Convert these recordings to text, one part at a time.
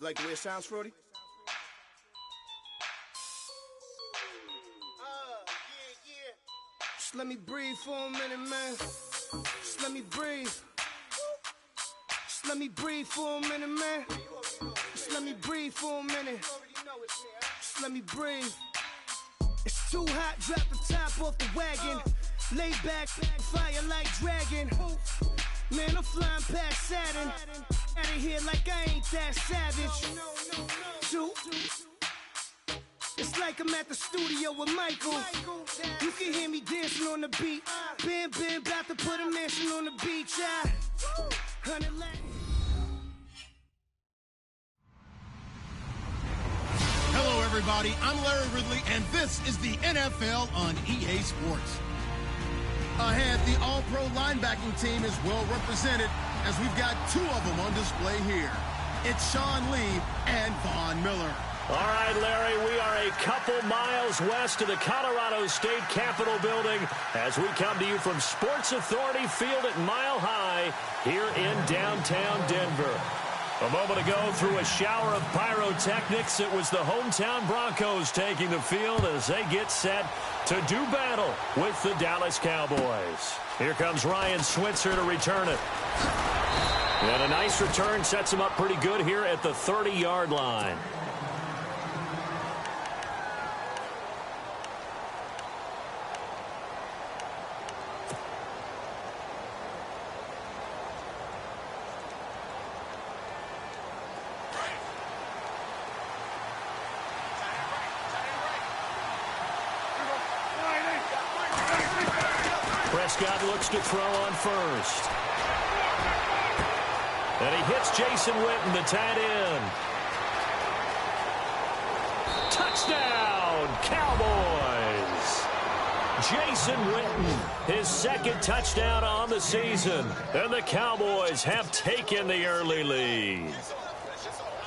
like the way it sounds, Frody? Just let me breathe for a minute, man. Just let me breathe. Just let me breathe for a minute, man. Just let me breathe for a minute. Just let me breathe. It's too hot, drop the top off the wagon. Lay back, fire like dragon. Man, I'm flying past Saturn. Out of here like I ain't that savage. Two. It's like I'm at the studio with Michael. You can hear me dancing on the beat. Bam, about to put a mansion on the beach. 100 lakhs. Hello, everybody. I'm Larry Ridley, and this is the NFL on EA Sports. Ahead, the All-Pro linebacking team is well represented as we've got two of them on display here. It's Sean Lee and Von Miller. All right, Larry, we are a couple miles west of the Colorado State Capitol building as we come to you from Sports Authority Field at Mile High here in downtown Denver. A moment ago, through a shower of pyrotechnics, it was the hometown Broncos taking the field as they get set to do battle with the Dallas Cowboys. Here comes Ryan Switzer to return it. And a nice return sets him up pretty good here at the 30-yard line. Prescott looks to throw on first. And he hits Jason Witten, the tight end. Touchdown, Cowboys! Jason Witten, his second touchdown on the season. And the Cowboys have taken the early lead.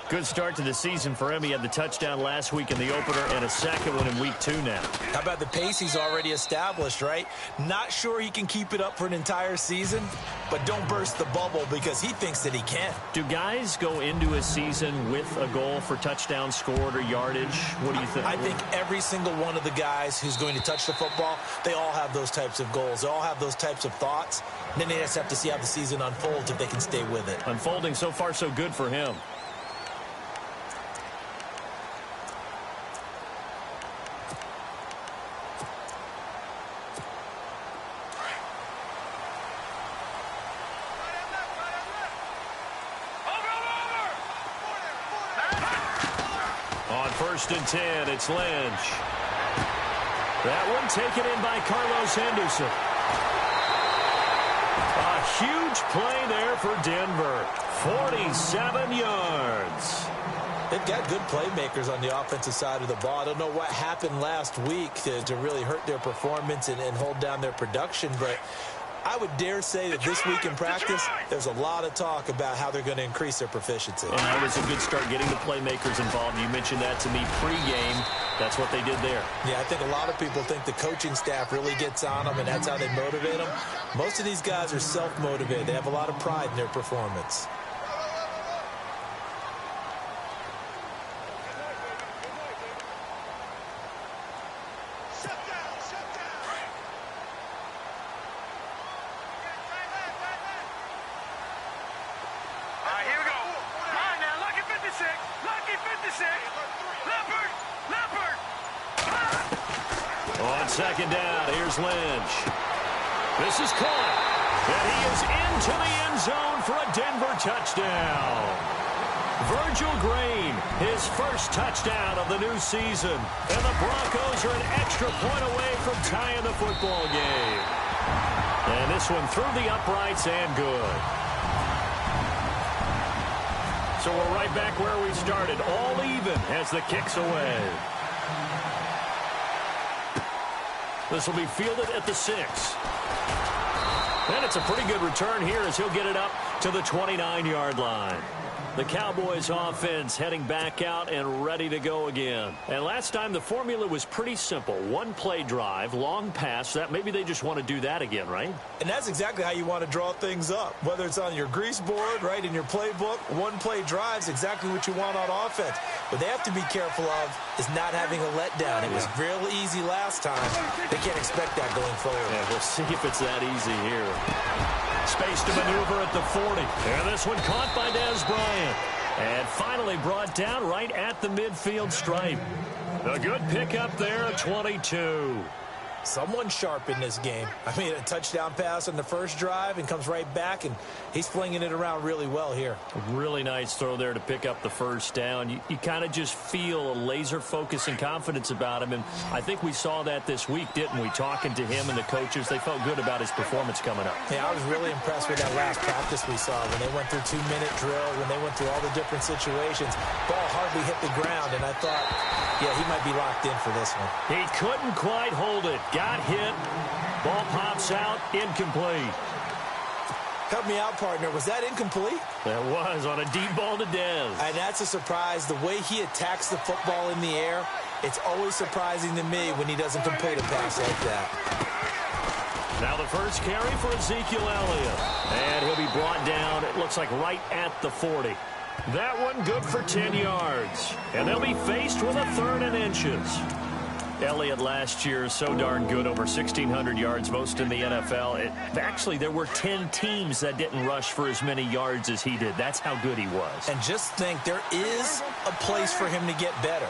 Good start to the season for him. He had the touchdown last week in the opener and a second one in week 2 now. How about the pace he's already established, right? Not sure he can keep it up for an entire season, but don't burst the bubble because he thinks that he can. Do guys go into a season with a goal for touchdown scored or yardage? What do you think? I think every single one of the guys who's going to touch the football, they all have those types of goals. They all have those types of thoughts. And then they just have to see how the season unfolds if they can stay with it. Unfolding so far so good for him. First and 10, it's Lynch. That one taken in by Carlos Henderson. A huge play there for Denver. 47 yards. They've got good playmakers on the offensive side of the ball. I don't know what happened last week to really hurt their performance and hold down their production, but I would dare say that this week in practice, there's a lot of talk about how they're going to increase their proficiency. And that was a good start getting the playmakers involved. You mentioned that to me pregame. That's what they did there. Yeah, I think a lot of people think the coaching staff really gets on them, and that's how they motivate them. Most of these guys are self-motivated. They have a lot of pride in their performance. On second down, here's Lynch. This is caught, and he is into the end zone for a Denver touchdown. Virgil Green, his first touchdown of the new season. And the Broncos are an extra point away from tying the football game. And this one through the uprights and good. So we're right back where we started, all even as the kick's away. This will be fielded at the 6. And it's a pretty good return here as he'll get it up to the 29-yard line. The Cowboys offense heading back out and ready to go again. And last time the formula was pretty simple. One play drive, long pass. That maybe they just want to do that again, right? And that's exactly how you want to draw things up. Whether it's on your grease board, right, in your playbook, one play drive is exactly what you want on offense. What they have to be careful of is not having a letdown. It was real easy last time. They can't expect that going forward. Yeah, we'll see if it's that easy here. Space to maneuver at the 40. And this one caught by Dez Bryant. And finally brought down right at the midfield stripe. A good pickup there at 22. Someone sharp in this game. I mean, a touchdown pass on the first drive and comes right back, and he's flinging it around really well here. A really nice throw there to pick up the first down. You kind of just feel a laser focus and confidence about him, and I think we saw that this week, didn't we? Talking to him and the coaches, they felt good about his performance coming up. Yeah, I was really impressed with that last practice we saw when they went through 2-minute drill, when they went through all the different situations. Ball hardly hit the ground, and I thought, yeah, he might be locked in for this one. He couldn't quite hold it. Got hit. Ball pops out. Incomplete. Help me out, partner. Was that incomplete? That was on a deep ball to Dez. And that's a surprise. The way he attacks the football in the air, it's always surprising to me when he doesn't complete a pass like that. Now the first carry for Ezekiel Elliott. And he'll be brought down, it looks like, right at the 40. That one good for 10 yards. And they'll be faced with a 3rd and inches. Elliott last year so darn good, over 1,600 yards, most in the NFL. Actually, there were 10 teams that didn't rush for as many yards as he did. That's how good he was. And just think, there is a place for him to get better.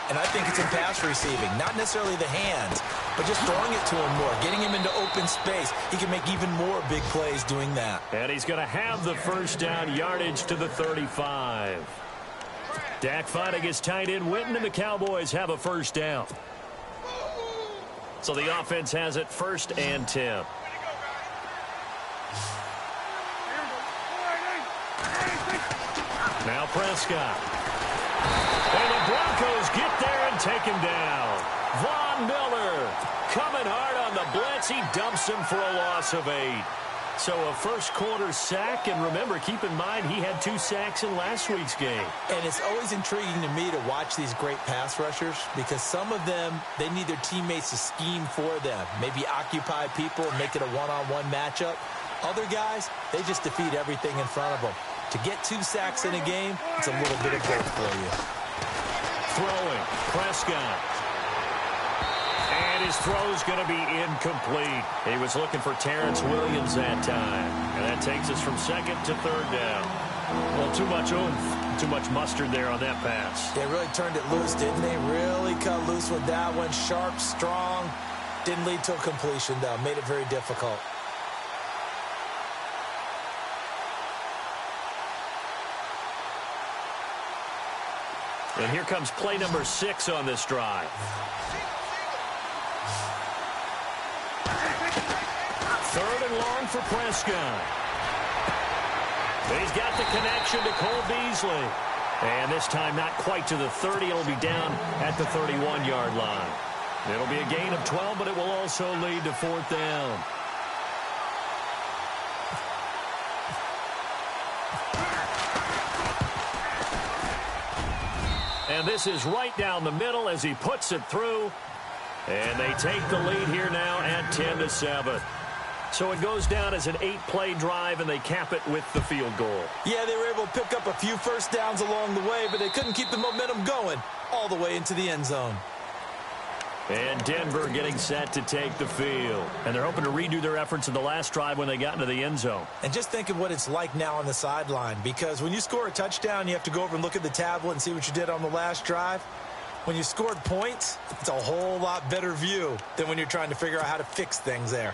And I think it's in pass receiving. Not necessarily the hands, but just throwing it to him more, getting him into open space. He can make even more big plays doing that. And he's going to have the first down, yardage to the 35. Dak fighting his tight end Witten, and the Cowboys have a first down. So the offense has it 1st and 10. Now Prescott. And the Broncos get there and take him down. Von Miller coming hard on the blitz. He dumps him for a loss of 8. So a first-quarter sack, and remember, keep in mind, he had 2 sacks in last week's game. And it's always intriguing to me to watch these great pass rushers because some of them, they need their teammates to scheme for them, maybe occupy people and make it a one-on-one matchup. Other guys, they just defeat everything in front of them. To get 2 sacks in a game, it's a little bit of both for you. Throwing, Prescott. And his throw's going to be incomplete. He was looking for Terrence Williams that time. And that takes us from 2nd to 3rd down. Well, too much oomph, too much mustard there on that pass. They really turned it loose, didn't they? Really cut loose with that one. Sharp, strong. Didn't lead to a completion, though. Made it very difficult. And here comes play number 6 on this drive. 3rd and long for Prescott. He's got the connection to Cole Beasley. And this time not quite to the 30. It'll be down at the 31-yard line. It'll be a gain of 12, but it will also lead to 4th down. And this is right down the middle as he puts it through. And they take the lead here now at 10-7. So it goes down as an 8-play drive, and they cap it with the field goal. Yeah, they were able to pick up a few first downs along the way, but they couldn't keep the momentum going all the way into the end zone. And Denver getting set to take the field. And they're hoping to redo their efforts in the last drive when they got into the end zone. And just think of what it's like now on the sideline, because when you score a touchdown, you have to go over and look at the tablet and see what you did on the last drive. When you scored points, it's a whole lot better view than when you're trying to figure out how to fix things there.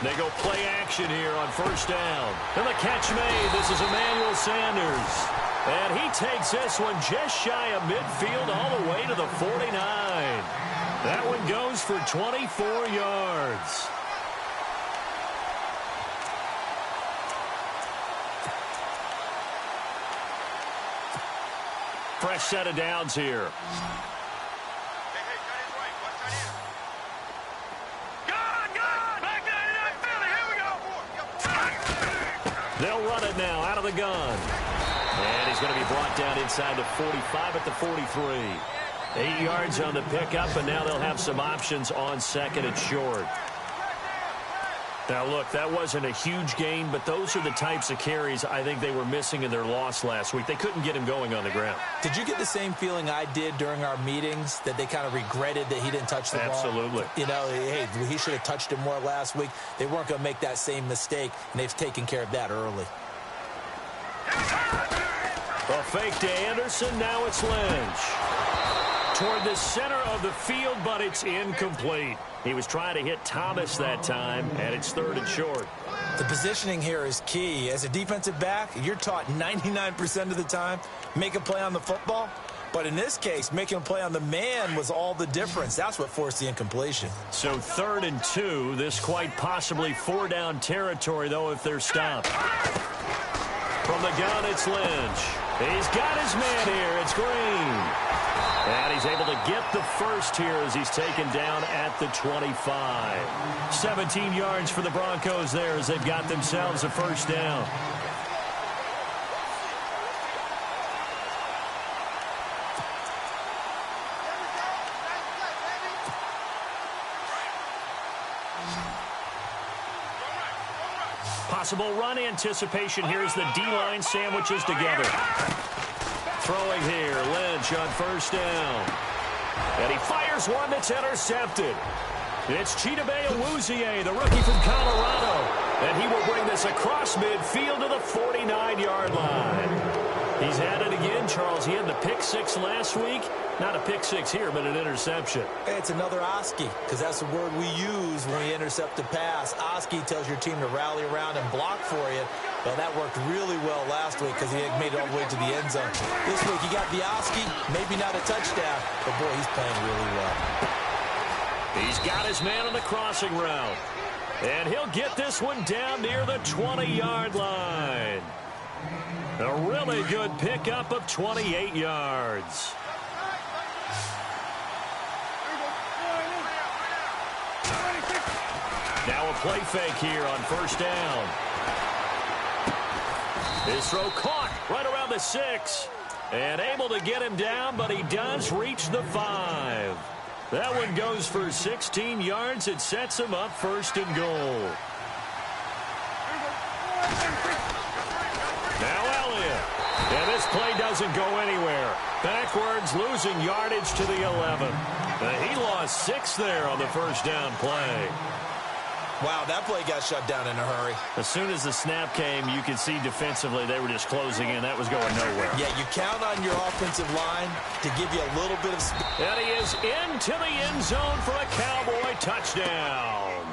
They go play action here on 1st down. And the catch made. This is Emmanuel Sanders. And he takes this one just shy of midfield all the way to the 49. That one goes for 24 yards. fresh set of downs here. They'll run it now out of the gun. And he's going to be brought down inside the 45 at the 43. 8 yards on the pickup, and now they'll have some options on second and short. Now, look, that wasn't a huge gain, but those are the types of carries I think they were missing in their loss last week. They couldn't get him going on the ground. Did you get the same feeling I did during our meetings, that they kind of regretted that he didn't touch the ball? Absolutely. You know, hey, he should have touched it more last week. They weren't going to make that same mistake, and they've taken care of that early. A fake to Anderson. Now it's Lynch. Toward the center of the field, but it's incomplete. He was trying to hit Thomas that time, and it's third and short. The positioning here is key. As a defensive back, you're taught 99% of the time, make a play on the football. But in this case, making a play on the man was all the difference. That's what forced the incompletion. So 3rd and 2. This quite possibly 4-down territory, though, if they're stopped. From the gun, it's Lynch. He's got his man here. It's Green. And he's able to get the first here as he's taken down at the 25. 17 yards for the Broncos there as they've got themselves a first down. Possible run anticipation. Here's the D-line sandwiches together. Throwing here, Lynch on first down. And he fires one that's intercepted. It's Chidobe Awuzie, the rookie from Colorado. And he will bring this across midfield to the 49-yard line. He's had it again, Charles. He had the pick six last week. Not a pick six here, but an interception. It's another Oski, because that's the word we use when we intercept a pass. Oski tells your team to rally around and block for you. Well, that worked really well last week because he had made it all the way to the end zone. This week, he got the Oski, maybe not a touchdown, but, boy, he's playing really well. He's got his man on the crossing route. And he'll get this one down near the 20-yard line. A really good pickup of 28 yards. Now a play fake here on first down. His throw caught right around the 6. And able to get him down, but he does reach the 5. That one goes for 16 yards. It sets him up first and goal. Now Elliott. And this play doesn't go anywhere. Backwards, losing yardage to the 11. He lost 6 there on the first down play. Wow, that play got shut down in a hurry. As soon as the snap came, you could see defensively they were just closing in. That was going nowhere. Yeah, you count on your offensive line to give you a little bit of speed. And he is into the end zone for a Cowboy touchdown.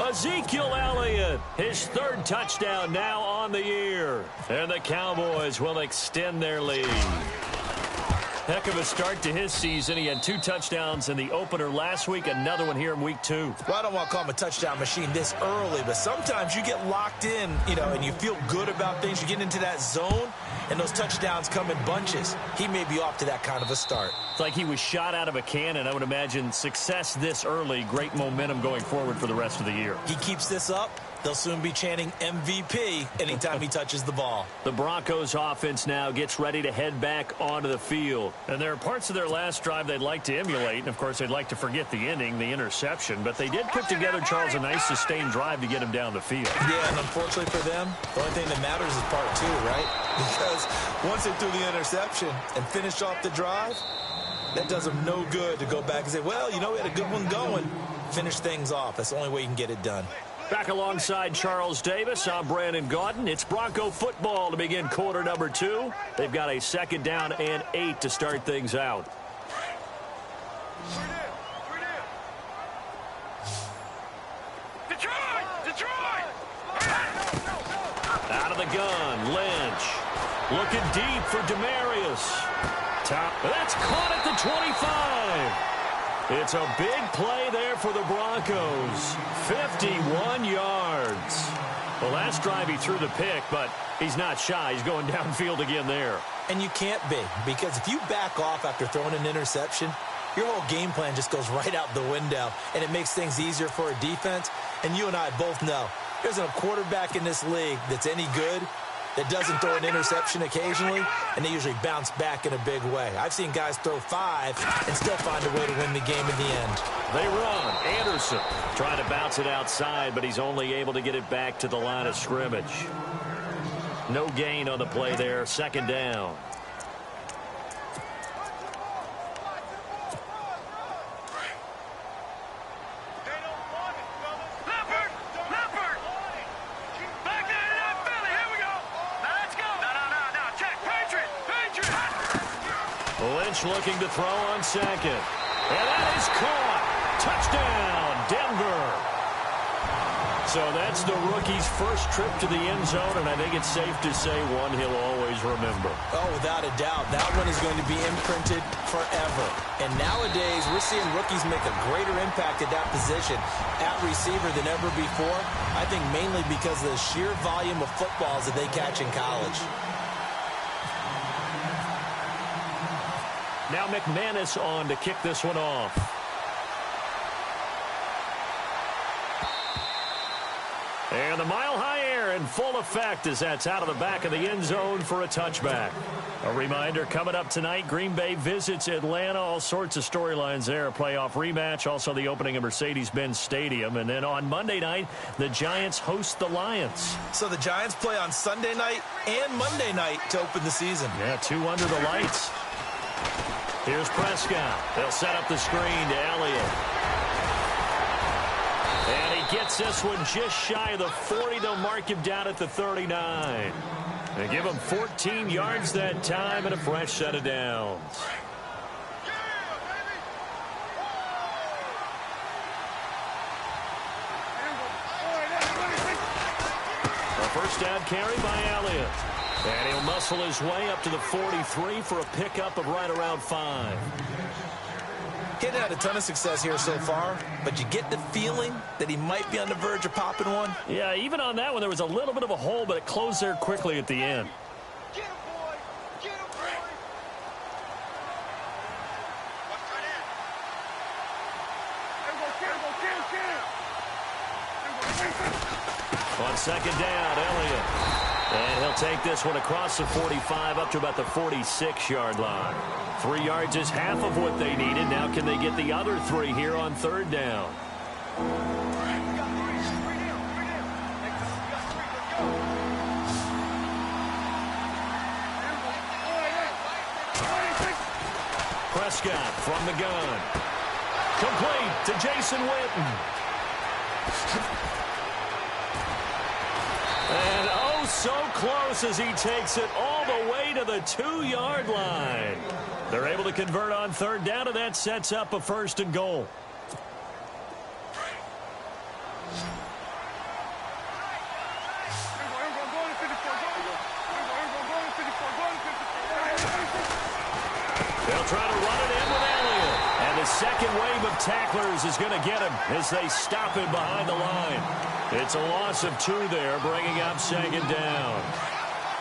Ezekiel Elliott, his 3rd touchdown now on the year. And the Cowboys will extend their lead. Heck of a start to his season. He had 2 touchdowns in the opener last week, another one here in week 2. Well, I don't want to call him a touchdown machine this early, but sometimes you get locked in, and you feel good about things. You get into that zone, and those touchdowns come in bunches. He may be off to that kind of a start. It's like he was shot out of a cannon. I would imagine success this early, great momentum going forward for the rest of the year. He keeps this up, they'll soon be chanting MVP anytime he touches the ball. The Broncos offense now gets ready to head back onto the field. And there are parts of their last drive they'd like to emulate. And, of course, they'd like to forget the ending, the interception. But they did put together, Charles, a nice sustained drive to get him down the field. Yeah, and unfortunately for them, the only thing that matters is part 2, right? Because once they threw the interception and finished off the drive, that does them no good to go back and say, well, we had a good one going. Finish things off. That's the only way you can get it done. Back alongside Charles Davis, I'm Brandon Gaudin. It's Bronco football to begin quarter number 2. They've got a 2nd down and 8 to start things out. Detroit! Out of the gun, Lynch. Looking deep for Demarius. That's caught at the 25. It's a big play there for the Broncos. 51 yards. Well, last drive he threw the pick, but he's not shy. He's going downfield again there. And you can't be, because if you back off after throwing an interception, your whole game plan just goes right out the window, and it makes things easier for a defense. And you and I both know there's a quarterback in this league that's any good that doesn't throw an interception occasionally, and they usually bounce back in a big way. I've seen guys throw 5 and still find a way to win the game in the end. They run. Anderson trying to bounce it outside, but he's only able to get it back to the line of scrimmage. No gain on the play there. Second down. Lynch looking to throw on second. And that is caught. Touchdown, Denver. So that's the rookie's first trip to the end zone, and I think it's safe to say one he'll always remember. Oh, without a doubt. That one is going to be imprinted forever. And nowadays, we're seeing rookies make a greater impact at that position at receiver than ever before. I think mainly because of the sheer volume of footballs that they catch in college. Now McManus on to kick this one off. And the mile-high air in full effect as that's out of the back of the end zone for a touchback. A reminder, coming up tonight, Green Bay visits Atlanta. All sorts of storylines there. A playoff rematch, also the opening of Mercedes-Benz Stadium. And then on Monday night, the Giants host the Lions. So the Giants play on Sunday night and Monday night to open the season. Yeah, 2 under the lights. Here's Prescott. They'll set up the screen to Elliott. And he gets this one just shy of the 40. They'll mark him down at the 39. They give him 14 yards that time and a fresh set of downs. A first down carry by Elliott. And he'll muscle his way up to the 43 for a pickup of right around 5. He hadn't had a ton of success here so far, but you get the feeling that he might be on the verge of popping one. Yeah, even on that one, there was a little bit of a hole, but it closed there quickly at the end. Get him, boy! Get him, boy! On second down, Elliott. And he'll take this one across the 45 up to about the 46-yard line. 3 yards is half of what they needed. Now can they get the other 3 here on third down? Prescott from the gun. Complete to Jason Witten. And oh, so close as he takes it all the way to the 2-yard line. They're able to convert on third down, and that sets up a first and goal. They'll try to run it in with Elliott. And the second wave of tacklers is going to get him as they stop him behind the line. It's a loss of 2 there, bringing up second down.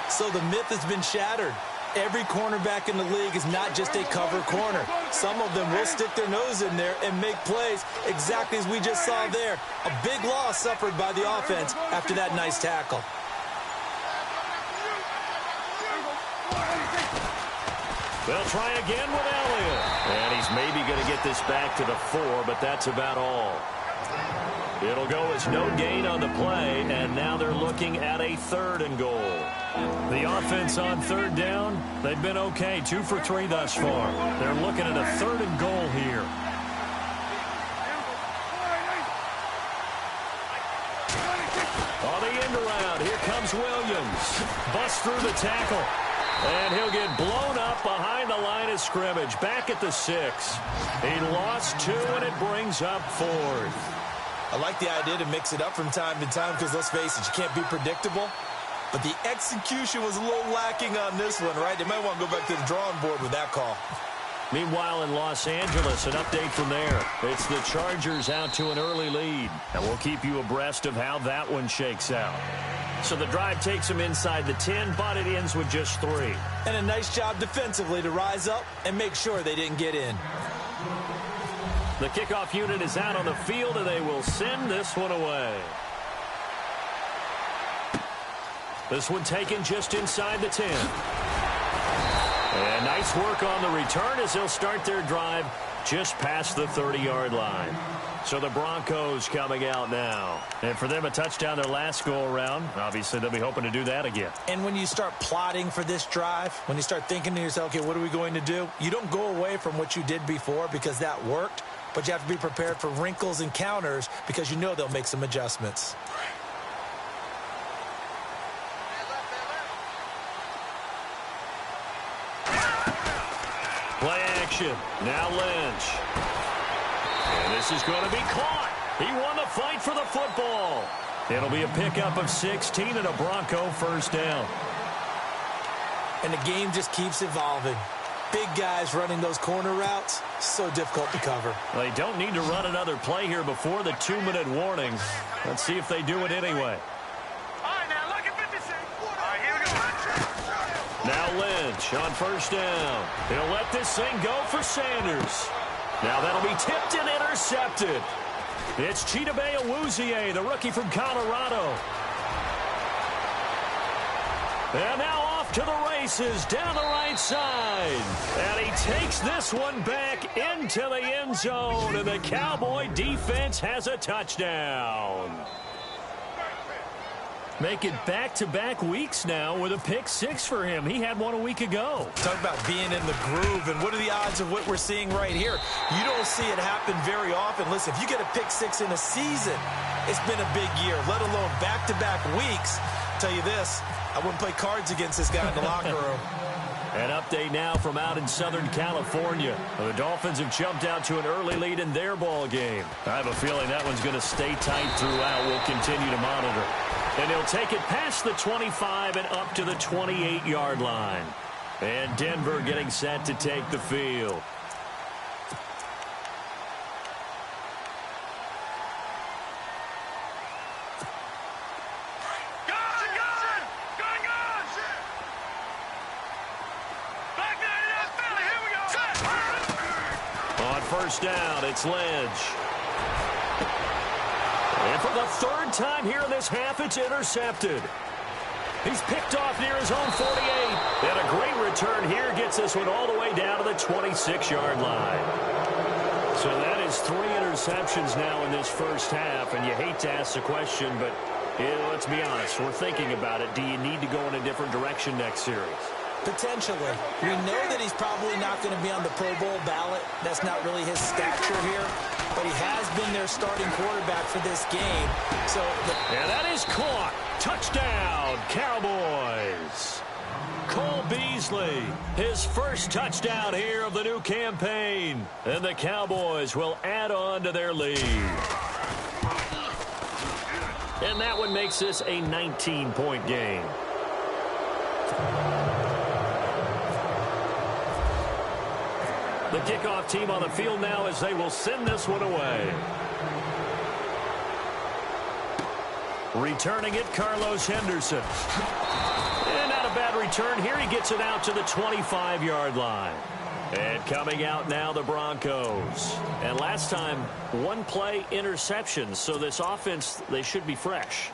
So the myth has been shattered. Every cornerback in the league is not just a cover corner. Some of them will stick their nose in there and make plays exactly as we just saw there. A big loss suffered by the offense after that nice tackle. They'll try again with Elliott. And he's maybe going to get this back to the 4, but that's about all. It'll go as no gain on the play, and now they're looking at a third and goal. The offense on third down, they've been okay, 2 for 3 thus far. They're looking at a third and goal here. On the end around, here comes Williams. Busts through the tackle. And he'll get blown up behind the line of scrimmage. Back at the 6. He lost 2, and it brings up 4th. I like the idea to mix it up from time to time because, let's face it, you can't be predictable. But the execution was a little lacking on this one, right? They might want to go back to the drawing board with that call. Meanwhile, in Los Angeles, an update from there. It's the Chargers out to an early lead. And we'll keep you abreast of how that one shakes out. So the drive takes them inside the 10, but it ends with just 3. And a nice job defensively to rise up and make sure they didn't get in. The kickoff unit is out on the field, and they will send this one away. This one taken just inside the 10. And nice work on the return as they'll start their drive just past the 30-yard line. So the Broncos coming out now. And for them, a touchdown their last go-around. Obviously, they'll be hoping to do that again. And when you start plotting for this drive, when you start thinking to yourself, okay, what are we going to do? You don't go away from what you did before because that worked, but you have to be prepared for wrinkles and counters because you know they'll make some adjustments. Play action. Now Lynch. And this is going to be caught. He won the fight for the football. It'll be a pickup of 16 and a Bronco first down. And the game just keeps evolving. Big guys running those corner routes, so difficult to cover. They don't need to run another play here before the 2-minute warning. Let's see if they do it anyway. Now Lynch on first down. He'll let this thing go for Sanders. Now that'll be tipped and intercepted. It's Chidobe Awuzie, the rookie from Colorado. And now off to the races down the right side. And he takes this one back into the end zone. And the Cowboy defense has a touchdown. Make it back-to-back weeks now with a pick-6 for him. He had one a week ago. Talk about being in the groove, and what are the odds of what we're seeing right here? You don't see it happen very often. Listen, if you get a pick-6 in a season, it's been a big year, let alone back-to-back weeks. I'll tell you this, I wouldn't play cards against this guy in the locker room. An update now from out in Southern California. The Dolphins have jumped out to an early lead in their ball game. I have a feeling that one's going to stay tight throughout. We'll continue to monitor. And he'll take it past the 25 and up to the 28-yard line. And Denver getting set to take the field. On first down, it's Lynch. And for the third time here in this half, it's intercepted. He's picked off near his own 48. And a great return here gets this one all the way down to the 26-yard line. So that is 3 interceptions now in this first half. And you hate to ask the question, but let's be honest. We're thinking about it. Do you need to go in a different direction next series? Potentially. We know that he's probably not going to be on the Pro Bowl ballot. That's not really his stature here. But he has been their starting quarterback for this game. And that is caught. Touchdown, Cowboys. Cole Beasley, his first touchdown here of the new campaign. And the Cowboys will add on to their lead. And that one makes this a 19-point game. The kickoff team on the field now as they will send this one away. Returning it, Carlos Henderson. And not a bad return here. He gets it out to the 25-yard line. And coming out now, the Broncos. And last time, one play interception. So this offense, they should be fresh.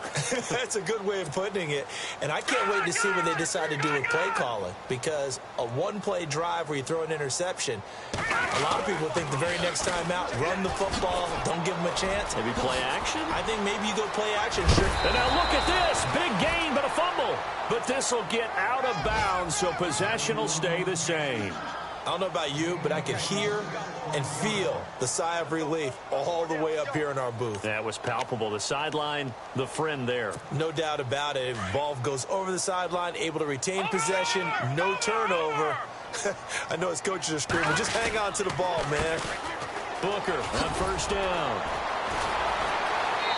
That's a good way of putting it. And I can't wait to see what they decide to do with play calling. Because a one-play drive where you throw an interception, a lot of people think the very next time out, run the football, don't give them a chance. Maybe play action? I think maybe you go play action. Sure. And now look at this. Big gain, but a fumble. But this will get out of bounds, so possession will stay the same. I don't know about you, but I could hear and feel the sigh of relief all the way up here in our booth. That was palpable. The sideline, the friend there. No doubt about it. Ball goes over the sideline, able to retain possession, no turnover. I know his coaches are screaming, just hang on to the ball, man. Booker on first down.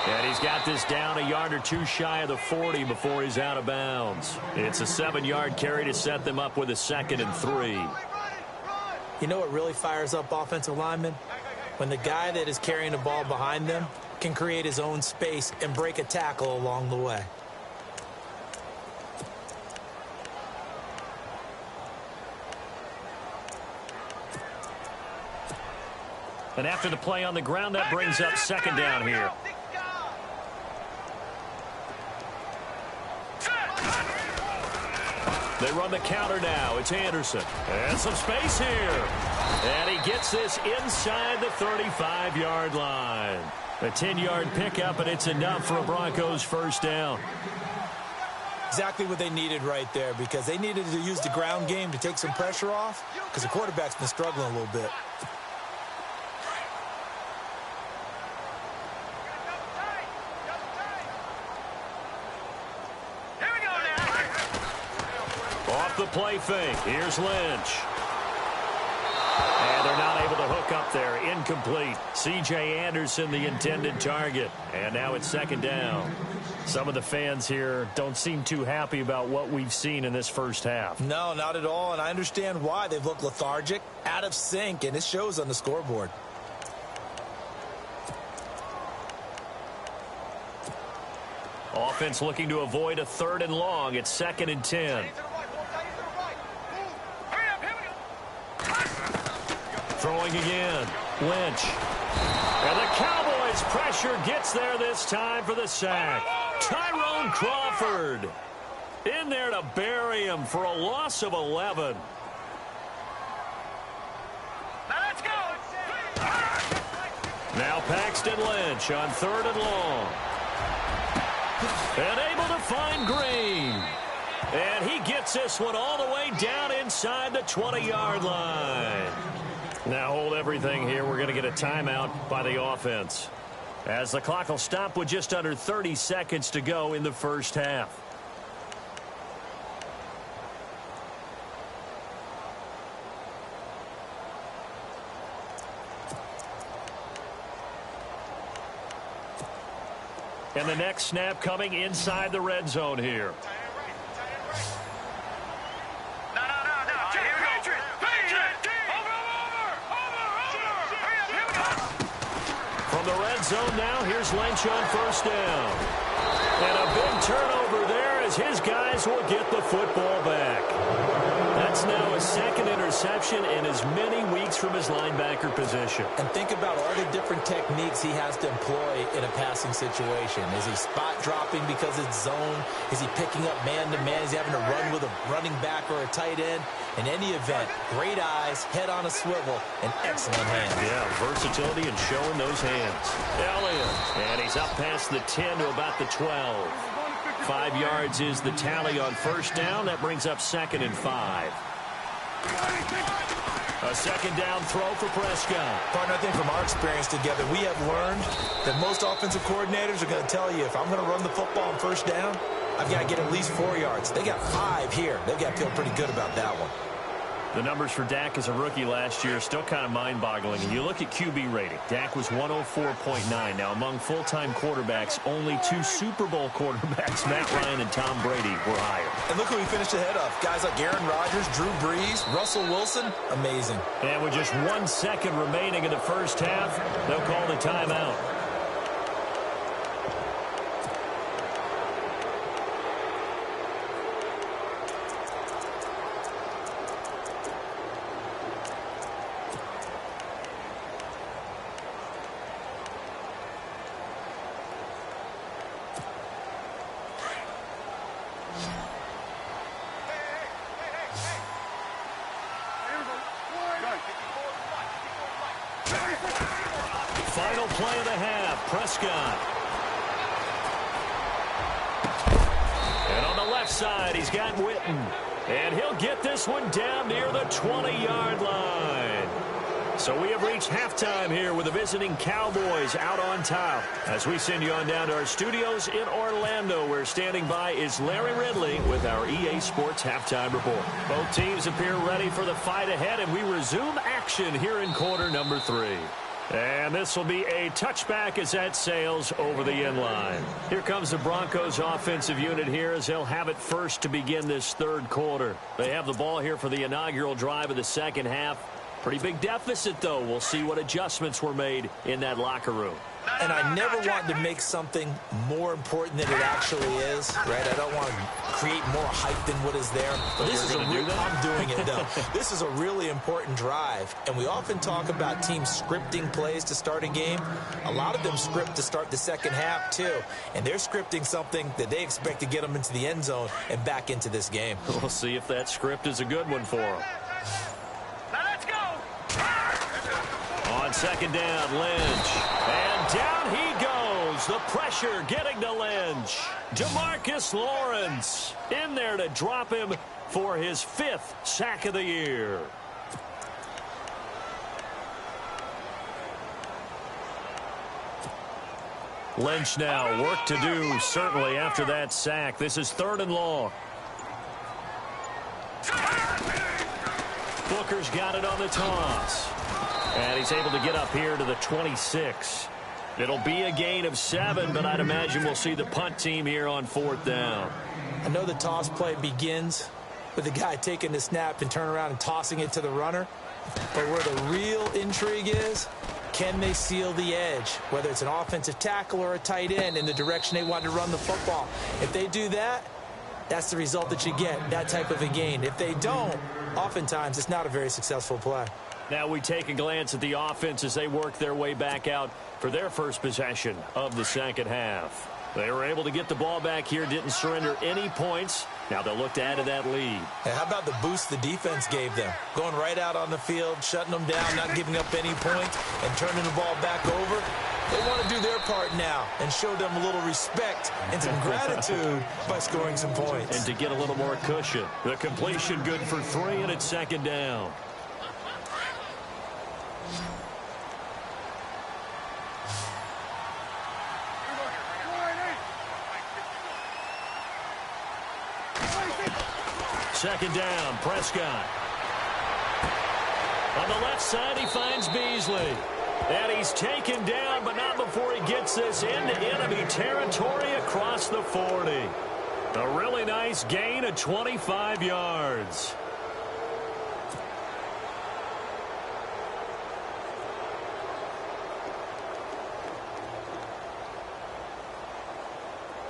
And he's got this down a yard or two shy of the 40 before he's out of bounds. It's a 7-yard carry to set them up with a 2nd and 3. You know what really fires up offensive linemen? When the guy that is carrying the ball behind them can create his own space and break a tackle along the way. And after the play on the ground, that brings up second down here. They run the counter now. It's Anderson. And some space here. And he gets this inside the 35-yard line. A 10-yard pickup, and it's enough for a Broncos first down. Exactly what they needed right there, because they needed to use the ground game to take some pressure off, because the quarterback's been struggling a little bit. Off the play fake. Here's Lynch. And they're not able to hook up there. Incomplete. C.J. Anderson, the intended target. And now it's second down. Some of the fans here don't seem too happy about what we've seen in this first half. No, not at all, and I understand why. They've looked lethargic, out of sync, and it shows on the scoreboard. Offense looking to avoid a 3rd and long. It's 2nd and 10. Throwing again. Lynch. And the Cowboys' pressure gets there this time for the sack. Tyrone Crawford in there to bury him for a loss of 11. Now Paxton Lynch on 3rd and long. And able to find Green. And he gets this one all the way down inside the 20-yard line. Now hold everything here. We're going to get a timeout by the offense, as the clock will stop with just under 30 seconds to go in the first half. And the next snap coming inside the red zone here. From the red zone now, here's Lynch on first down. And a big turnover there as his guys will get the football back. That's now a 2nd interception in as many weeks from his linebacker position. And think about all the different techniques he has to employ in a passing situation. Is he spot dropping because it's zone? Is he picking up man-to-man? Is he having to run with a running back or a tight end? In any event, great eyes, head on a swivel, and excellent hands. Yeah, versatility and showing those hands. Elliott, and he's up past the 10 to about the 12. 5 yards is the tally on first down. That brings up 2nd and 5. A second down throw for Prescott. Partner, I think from our experience together, we have learned that most offensive coordinators are going to tell you, if I'm going to run the football on first down, I've got to get at least 4 yards. They got 5 here. They've got to feel pretty good about that one. The numbers for Dak as a rookie last year are still kind of mind-boggling. And you look at QB rating. Dak was 104.9. Now, among full-time quarterbacks, only 2 Super Bowl quarterbacks, Matt Ryan and Tom Brady, were higher. And look who he finished ahead of. Guys like Aaron Rodgers, Drew Brees, Russell Wilson. Amazing. And with just 1 second remaining in the first half, they'll call the timeout. Final play of the half, Prescott. And on the left side, he's got Witten. And he'll get this one down near the 20-yard line. So we have reached halftime here with the visiting Cowboys out on top. As we send you on down to our studios in Orlando, where standing by is Larry Ridley with our EA Sports Halftime Report. Both teams appear ready for the fight ahead, and we resume action here in quarter number 3. And this will be a touchback as that sails over the end line. Here comes the Broncos offensive unit here as they'll have it first to begin this third quarter. They have the ball here for the inaugural drive of the second half. Pretty big deficit, though. We'll see what adjustments were made in that locker room. And I never want to make something more important than it actually is, right? I don't want to create more hype than what is there. But this is I'm doing it, though. This is a really important drive. And we often talk about teams scripting plays to start a game. A lot of them script to start the second half, too. And they're scripting something that they expect to get them into the end zone and back into this game. We'll see if that script is a good one for them. On second down, Lynch. And down he goes. The pressure getting to Lynch. DeMarcus Lawrence in there to drop him for his 5th sack of the year. Lynch now, work to do certainly after that sack. This is 3rd and long. Booker's got it on the toss. And he's able to get up here to the 26. It'll be a gain of 7, but I'd imagine we'll see the punt team here on 4th down. I know the toss play begins with the guy taking the snap and turning around and tossing it to the runner. But where the real intrigue is, can they seal the edge? Whether it's an offensive tackle or a tight end in the direction they want to run the football. If they do that, that's the result that you get, that type of a gain. If they don't, oftentimes it's not a very successful play. Now we take a glance at the offense as they work their way back out for their first possession of the second half. They were able to get the ball back here, didn't surrender any points. Now they'll look to add to that lead. Hey, how about the boost the defense gave them? Going right out on the field, shutting them down, not giving up any points, and turning the ball back over. They want to do their part now and show them a little respect and some gratitude by scoring some points. And to get a little more cushion. The completion good for 3, and it's second down. Second down, Prescott. On the left side, he finds Beasley. And he's taken down, but not before he gets this into enemy territory across the 40. A really nice gain of 25 yards.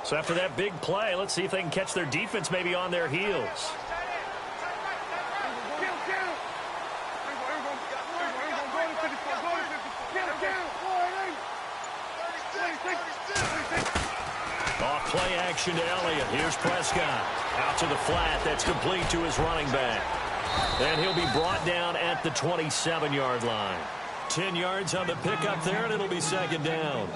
So after that big play, let's see if they can catch their defense maybe on their heels. Off play action to Elliott. Here's Prescott. Out to the flat. That's complete to his running back. And he'll be brought down at the 27-yard line. 10 yards on the pickup there, and it'll be second down.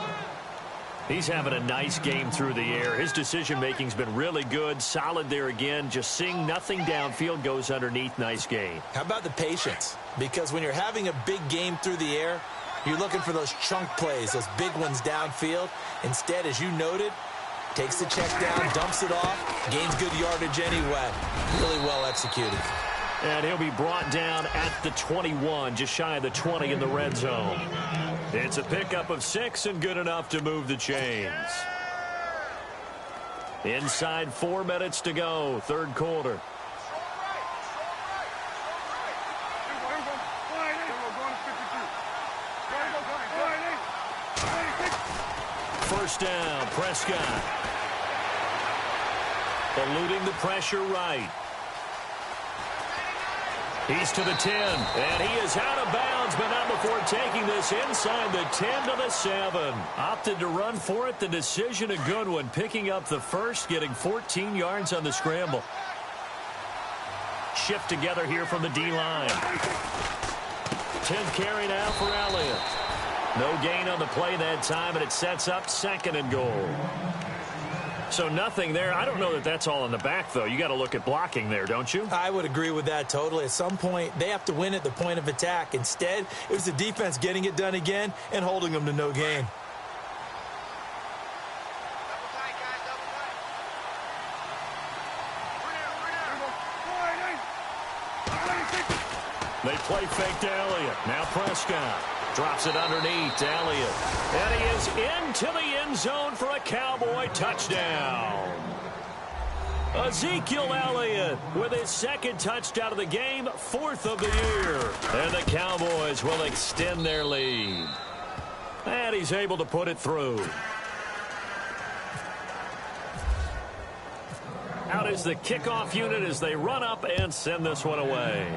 He's having a nice game through the air. His decision-making's been really good. Solid there again. Just seeing nothing downfield, goes underneath. Nice gain. How about the patience? Because when you're having a big game through the air, you're looking for those chunk plays, those big ones downfield. Instead, as you noted, takes the check down, dumps it off, gains good yardage anyway. Really well executed. And he'll be brought down at the 21, just shy of the 20 in the red zone. It's a pickup of 6 and good enough to move the chains. Inside 4 minutes to go, third quarter. First down, Prescott. Eluding the pressure right. He's to the 10, and he is out of bounds, but not before taking this inside the 10 to the 7. Opted to run for it. The decision a good one, picking up the first, getting 14 yards on the scramble. Shift together here from the D-line. 10th carry now for Elliott. No gain on the play that time, and it sets up second and goal. So nothing there. I don't know that that's all in the back, though. You got to look at blocking there, don't you? I would agree with that totally. At some point, they have to win at the point of attack. Instead, it was the defense getting it done again and holding them to no gain. They play fake to Elliott. Now Prescott drops it underneath to Elliott. And he is into the end zone for a Cowboy touchdown. Ezekiel Elliott with his second touchdown of the game, 4th of the year. And the Cowboys will extend their lead. And he's able to put it through. Out is the kickoff unit as they run up and send this one away.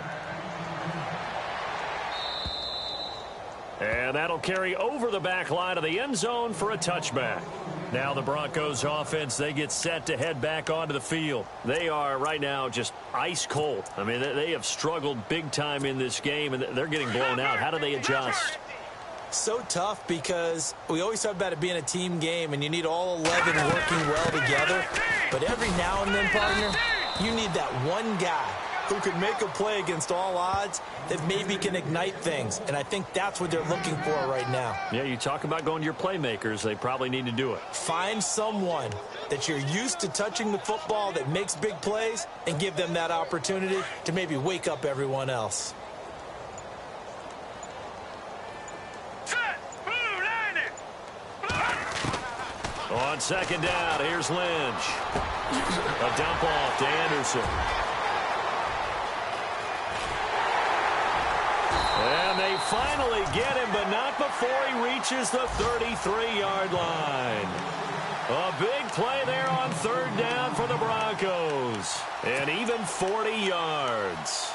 And that'll carry over the back line of the end zone for a touchback. Now the Broncos offense, they get set to head back onto the field. They are right now just ice cold. I mean, they have struggled big time in this game, and they're getting blown out. How do they adjust? So tough because we always talk about it being a team game, and you need all 11 working well together. But every now and then, partner, you need that one guy who can make a play against all odds that maybe can ignite things. And I think that's what they're looking for right now. Yeah, you talk about going to your playmakers. They probably need to do it. Find someone that you're used to touching the football that makes big plays and give them that opportunity to maybe wake up everyone else. On second down, here's Lynch. A dump off to Anderson. And they finally get him, but not before he reaches the 33-yard line. A big play there on third down for the Broncos. And even 40 yards.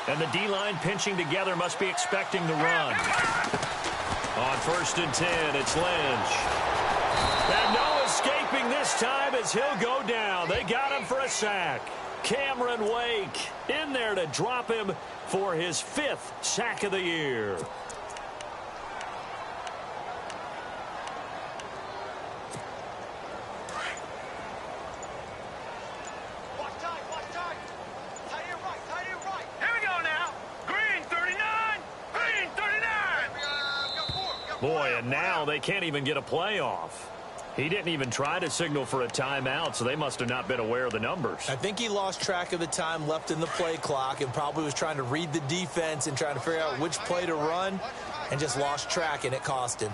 And the D-line pinching together must be expecting the run. On 1st and 10, it's Lynch. And no escaping this time as he'll go down. They got him for a sack. Cameron Wake in there to drop him for his 5th sack of the year. Boy, and now they can't even get a play off. He didn't even try to signal for a timeout, so they must have not been aware of the numbers. I think he lost track of the time left in the play clock and probably was trying to read the defense and trying to figure out which play to run and just lost track, and it cost him.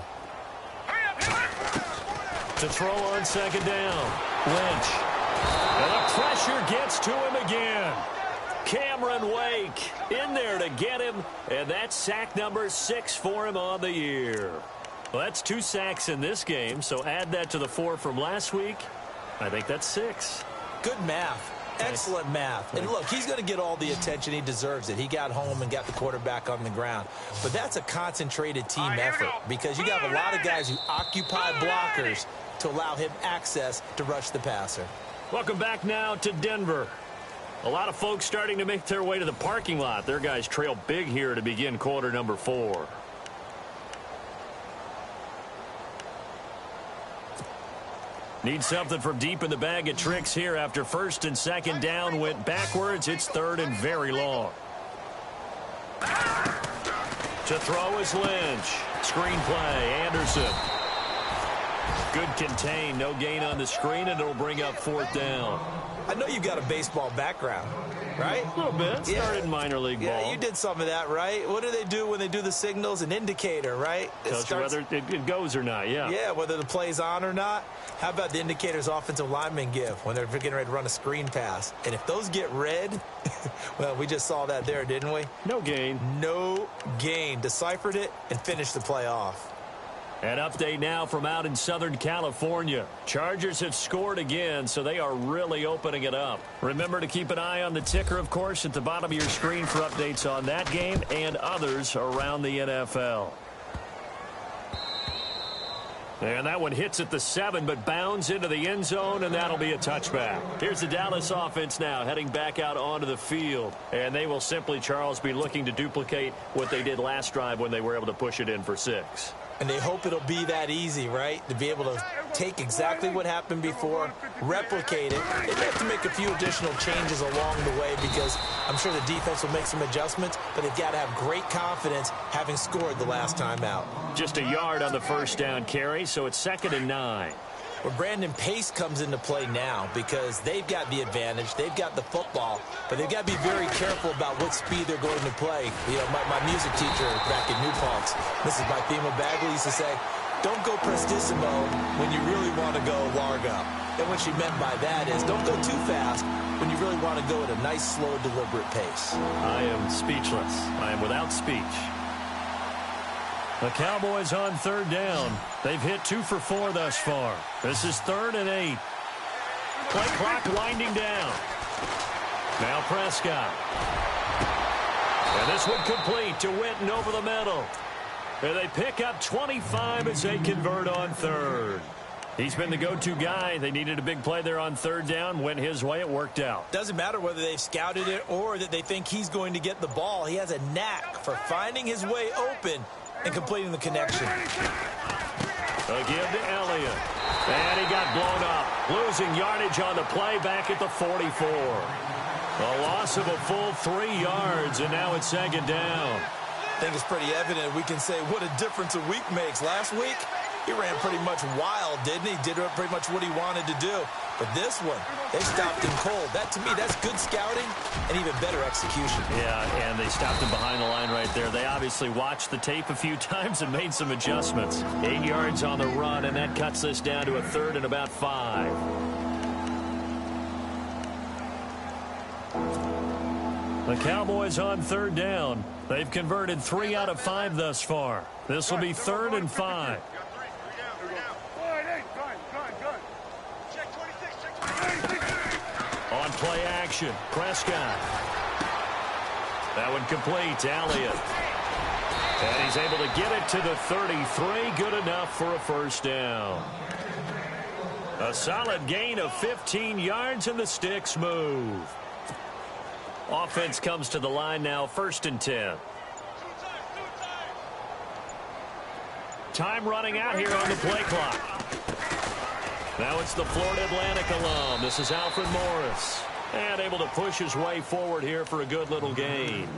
To throw on second down, Lynch. And the pressure gets to him again. Cameron Wake in there to get him, and that's sack number 6 for him on the year. Well, that's 2 sacks in this game, so add that to the 4 from last week. I think that's 6. Good math. Excellent math. And look, he's going to get all the attention. He deserves it. He got home and got the quarterback on the ground. But that's a concentrated team effort because you got a lot of guys who occupy blockers to allow him access to rush the passer. Welcome back now to Denver. A lot of folks starting to make their way to the parking lot. Their guys trail big here to begin quarter number 4. Need something from deep in the bag of tricks here after 1st and 2nd down went backwards. It's 3rd and very long. To throw is Lynch. Screen play, Anderson. Good contain, no gain on the screen, and it'll bring up 4th down. I know you've got a baseball background, right? A little bit. Started in minor league ball. Yeah, you did some of that, right? What do they do when they do the signals? An indicator, right? Tells you whether it goes or not, yeah. Yeah, whether the play's on or not. How about the indicators offensive linemen give when they're getting ready to run a screen pass? And if those get red, well, we just saw that there, didn't we? No gain. No gain. Deciphered it and finished the play off. An update now from out in Southern California. Chargers have scored again, so they are really opening it up. Remember to keep an eye on the ticker, of course, at the bottom of your screen for updates on that game and others around the NFL. And that one hits at the 7, but bounds into the end zone, and that'll be a touchback. Here's the Dallas offense now heading back out onto the field. And they will simply, Charles, be looking to duplicate what they did last drive when they were able to push it in for 6. And they hope it'll be that easy, right? To be able to take exactly what happened before, replicate it. They have to make a few additional changes along the way because I'm sure the defense will make some adjustments, but they've got to have great confidence having scored the last time out. Just a yard on the 1st down carry, so it's 2nd and 9. Where Brandon Pace comes into play now because they've got the advantage, they've got the football, but they've got to be very careful about what speed they're going to play. You know, my music teacher back in New Paltz, Mrs. Bythema Bagley, used to say, don't go prestissimo when you really want to go largo. And what she meant by that is don't go too fast when you really want to go at a nice, slow, deliberate pace. I am speechless. I am without speech. The Cowboys on third down. They've hit 2 for 4 thus far. This is 3rd and 8. Play clock winding down. Now Prescott. And this one complete to Witten over the middle. And they pick up 25 as they convert on 3rd. He's been the go-to guy. They needed a big play there on 3rd down. Went his way. It worked out. Doesn't matter whether they've scouted it or that they think he's going to get the ball. He has a knack for finding his way open and completing the connection. A give to Elliott. And he got blown up. Losing yardage on the play back at the 44. A loss of a full 3 yards, and now it's 2nd down. I think it's pretty evident. We can say what a difference a week makes. Last week, he ran pretty much wild, didn't he? Did pretty much what he wanted to do. But this one, they stopped him cold. That, to me, that's good scouting and even better execution. Yeah, and they stopped him behind the line right there. They obviously watched the tape a few times and made some adjustments. 8 yards on the run, and that cuts this down to a 3rd and about 5. The Cowboys on 3rd down. They've converted 3 out of 5 thus far. This will be 3rd and 5. On play action, Prescott. That one complete to Elliott. And he's able to get it to the 33. Good enough for a 1st down. A solid gain of 15 yards, and the sticks move. Offense comes to the line now, 1st and 10. Time running out here on the play clock. Now it's the Florida Atlantic alum. This is Alfred Morris. And able to push his way forward here for a good little gain.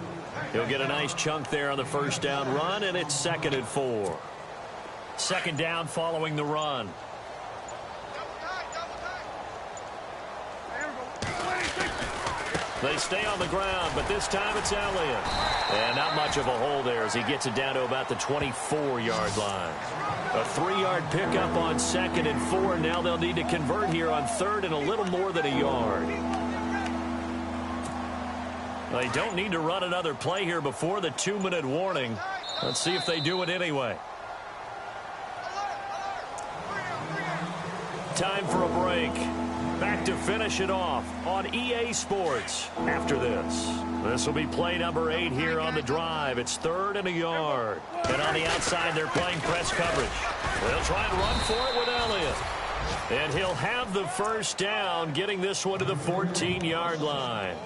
He'll get a nice chunk there on the 1st down run, and it's 2nd and 4. 2nd down following the run. They stay on the ground, but this time it's Elliott. And not much of a hole there as he gets it down to about the 24-yard line. A 3-yard pickup on 2nd and 4. Now they'll need to convert here on 3rd and a little more than a yard. They don't need to run another play here before the 2-minute warning. Let's see if they do it anyway. Time for a break. Back to finish it off on EA Sports after this. This will be play number 8 here on the drive. It's 3rd and a yard. And on the outside, they're playing press coverage. They'll try and run for it with Elliott. And he'll have the 1st down, getting this one to the 14-yard line.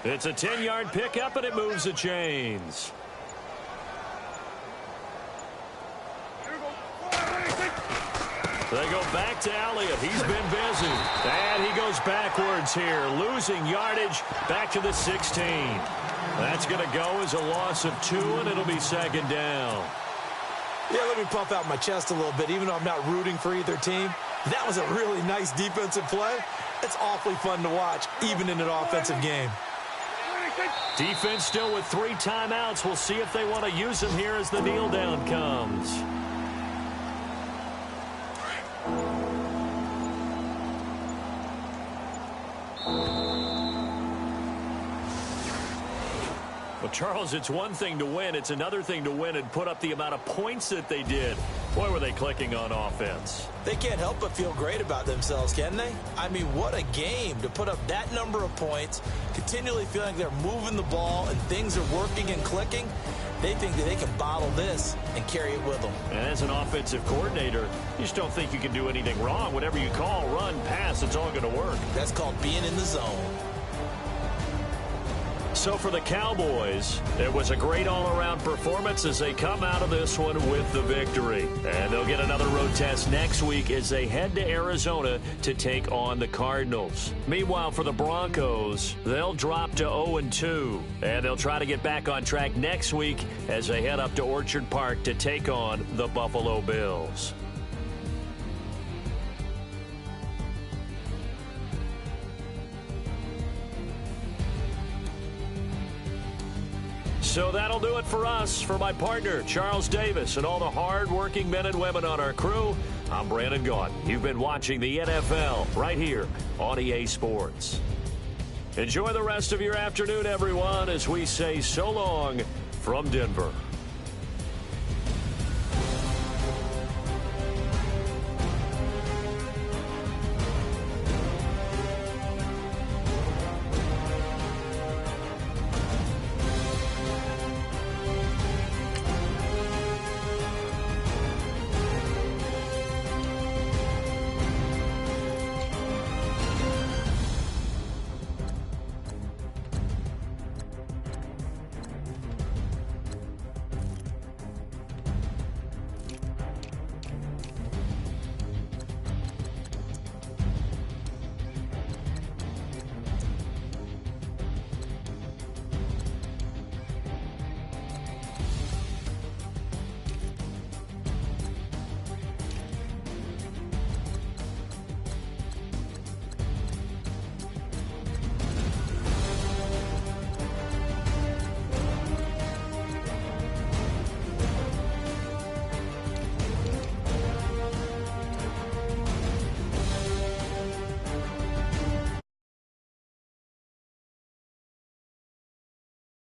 It's a 10-yard pickup, and it moves the chains. They go back to Elliott. He's been busy. And he goes backwards here, losing yardage back to the 16. That's going to go as a loss of 2, and it'll be 2nd down. Yeah, let me pump out my chest a little bit, even though I'm not rooting for either team. That was a really nice defensive play. It's awfully fun to watch, even in an offensive game. Defense still with 3 timeouts. We'll see if they want to use them here as the kneel down comes. Well, Charles, it's one thing to win. It's another thing to win and put up the amount of points that they did. Boy, were they clicking on offense. They can't help but feel great about themselves, can they? I mean, what a game to put up that number of points, continually feeling like they're moving the ball and things are working and clicking. They think that they can bottle this and carry it with them. And as an offensive coordinator, you just don't think you can do anything wrong. Whatever you call, run, pass, it's all going to work. That's called being in the zone. So for the Cowboys, it was a great all-around performance as they come out of this one with the victory. And they'll get another road test next week as they head to Arizona to take on the Cardinals. Meanwhile, for the Broncos, they'll drop to 0-2. And they'll try to get back on track next week as they head up to Orchard Park to take on the Buffalo Bills. So that'll do it for us. For my partner, Charles Davis, and all the hard-working men and women on our crew, I'm Brandon Gaudin. You've been watching the NFL right here on EA Sports. Enjoy the rest of your afternoon, everyone, as we say so long from Denver.